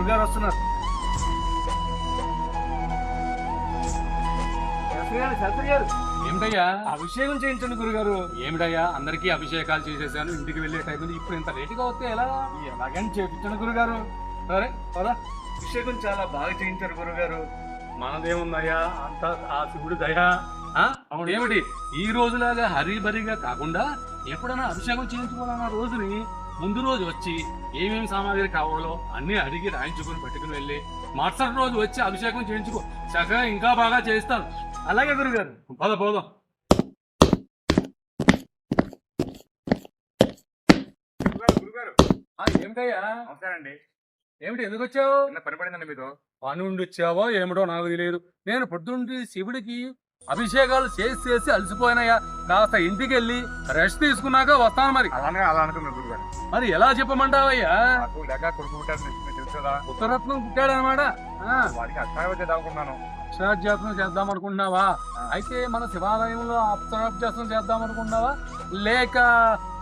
గురుగారు వస్తున్నారు. శాస్త్రి గారు ఏమిటయ్యా అభిషేకం చేయించండి గురుగారు. ఏమిటయ్యా అందరికీ అభిషేకాలు చేసేసాను, ఇంటికి వెళ్ళే టైం ఇప్పుడు ఇంత లేటుగా వస్తే ఎలా? ఎలాగని చేయించండి గురుగారు. సరే పదా. అభిషేకం చాలా బాగా చేయించారు గురుగారు. మనదేముందయ్యా అంత ఆ శివుడు దయా. అవును ఏమిటి ఈ రోజులాగా హరిబరిగా కాకుండా ఎప్పుడైనా అభిషేకం చేయించుకోవాలన్న రోజుని ముందు రోజు వచ్చి ఏమేమి సామాగ్రి కావాలో అన్ని అడిగి రాయించుకుని పట్టుకుని వెళ్ళి మరుసటి రోజు వచ్చి అభిషేకం చేయించుకో, చక్కగా ఇంకా బాగా చేస్తాను. అలాగే గురుగారు. పోదాం. గురుగారు ఏమిటయ్యా నమస్కారండి. ఏమిటి ఎందుకు వచ్చావు? పని పడిందండి మీతో. పని ఉండి వచ్చావో ఏమిటో నాకు తెలియదు. నేను పొద్దుండి శివుడికి అభిషేకాలు చేసి అలసిపోయినాయా, కాస్త ఇంటికి వెళ్ళి రెస్ట్ తీసుకున్నాక వస్తాను. మరి అలా అనుకున్నారు గురుగారు. మరి ఎలా చెప్పమంటావయ్యా? నాకు లేక కొడుకు పుట్టారు తెలుసు కదా. ఉత్తరత్నం పుట్టాడనమాట. వాడికి అక్షరాభ్యాసం చేద్దాం అనుకున్నాను. అక్షరాభ్యాసం చేద్దాం అనుకుంటున్నావా? అయితే మన శివాలయంలో అక్షరాభ్యాసం చేద్దాం అనుకుంటున్నావా, లేక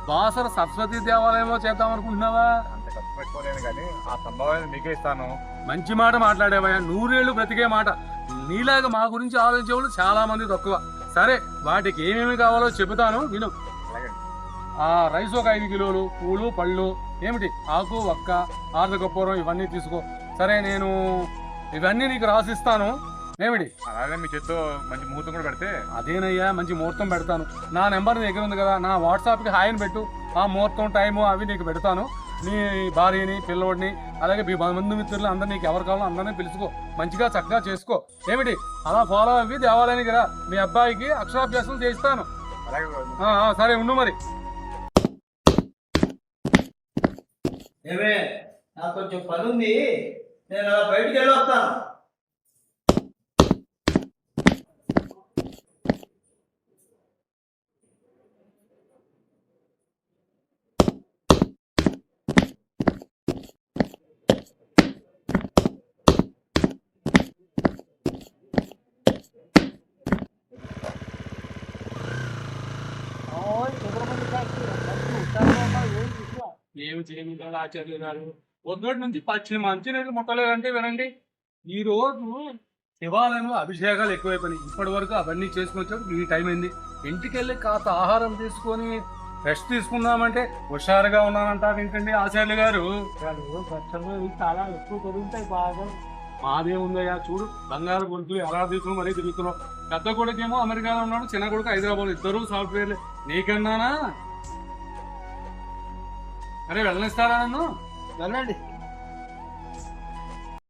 బాసర సరస్వతి దేవాలయంలో చేద్దాం అనుకుంటున్నావా? అంత ఖర్చు పెట్టుకోలేను కానీ ఆ సంభావన మీకే ఇస్తాను. మంచి మాట మాట్లాడేవయ్యా, నూరేళ్లు బ్రతికే మాట. నీలాగా మా గురించి ఆలోచించే వాళ్ళు చాలా మంది తక్కువ. సరే వాటికి ఏమేమి కావాలో చెబుతాను విను. అలాగే ఆ రైస్ ఒక 5 కిలోలు, పూలు పళ్ళు ఏమిటి ఆకు వక్క ఆర్ధకర్పూరం ఇవన్నీ తీసుకో. సరే నేను ఇవన్నీ నీకు రాసిస్తాను. ఏమిటి అలాగే మీ చేత్తో మంచి ముహూర్తం కూడా పెడితే. అదేనయ్యా మంచి ముహూర్తం పెడతాను. నా నెంబర్ నీ దగ్గర ఉంది కదా, నా వాట్సాప్కి హాయ్ అని పెట్టు. ఆ ముహూర్తం టైము అవి నీకు పెడతాను. నీ భార్యని పిల్లోడిని అలాగే మీ బంధుమిత్రులు అందరు నీకు ఎవరు కావాలో అందరినీ పిలుచుకో, మంచిగా చక్కగా చేసుకో. ఏమిటి అలా ఫాలో అవి దేవాలయానికి రా, మీ అబ్బాయికి అక్షరాభ్యాసం చేయిస్తాను. అలాగే సరే ఉండు మరి. ఏమే నాకు కొంచెం పని ఉంది, నేను అలా బయటికి వెళ్ళి వస్తాను. ఏమి చేయలేదు ఆచార్య గారు, పొద్దుటి నుంచి మంచినీళ్ళు ముట్టలేదంటే వినండి. ఈ రోజు శివాలయంలో అభిషేకాలు ఎక్కువైపోయినాయి. ఇప్పటి వరకు అవన్నీ చేసుకొచ్చాడు ఈ టైం అయింది. ఇంటికి వెళ్ళి కాస్త ఆహారం తీసుకొని రెస్ట్ తీసుకుందామంటే హుషారుగా ఉన్నానంటారు ఏంటండి ఆచార్య గారు? చాలా ఎక్కువ పెరుగుతాయి బాగా. మాదే ఉందయ్యా, చూడు బంగారు గొంతులు ఎలా తీసుకుని మరీ తిరుగుతున్నావు. పెద్ద కొడుకేమో అమెరికాలో ఉన్నాడు, చిన్న కొడుకు హైదరాబాద్, ఇద్దరు సాఫ్ట్వేర్లే. నీకన్నానా? అరే వెళ్ళనిస్తారా నన్ను? వెళ్ళండి.